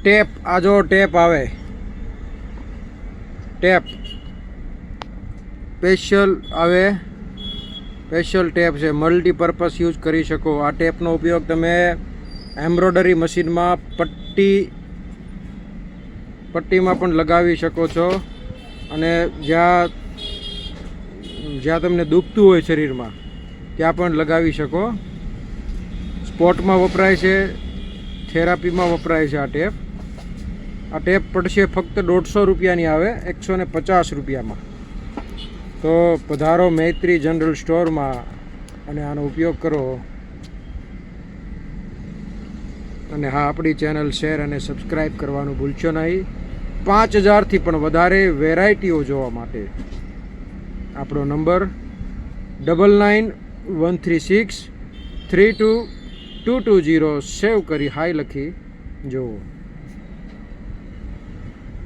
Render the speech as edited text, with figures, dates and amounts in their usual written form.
Tap, આ જો tap આવે, ટેપ સ્પેશિયલ આવે, સ્પેશિયલ ટેપ છે, મલ્ટીપર્પઝ યુઝ કરી શકો. આ ટેપનો ઉપયોગ તમે એમ્બ્રોડરી મશીનમાં પટ્ટીમાં પણ લગાવી શકો છો, અને જ્યાં તમને દુખતું હોય શરીરમાં ત્યાં પણ લગાવી શકો. સ્પોર્ટમાં વપરાય છે, થેરાપીમાં વપરાય છે આ ટેપ. આ ટેપ પડશે ફક્ત 150 રૂપિયાની આવે, 150 રૂપિયામાં. તો પધારો મૈત્રી જનરલ સ્ટોરમાં અને આનો ઉપયોગ કરો. અને હા, આપણી ચેનલ શેર અને સબસ્ક્રાઈબ કરવાનું ભૂલશો નહીં. 5000થી પણ વધારે વેરાયટીઓ જોવા માટે આપણો નંબર 999136322220 સેવ કરી હાઈ લખી જુઓ.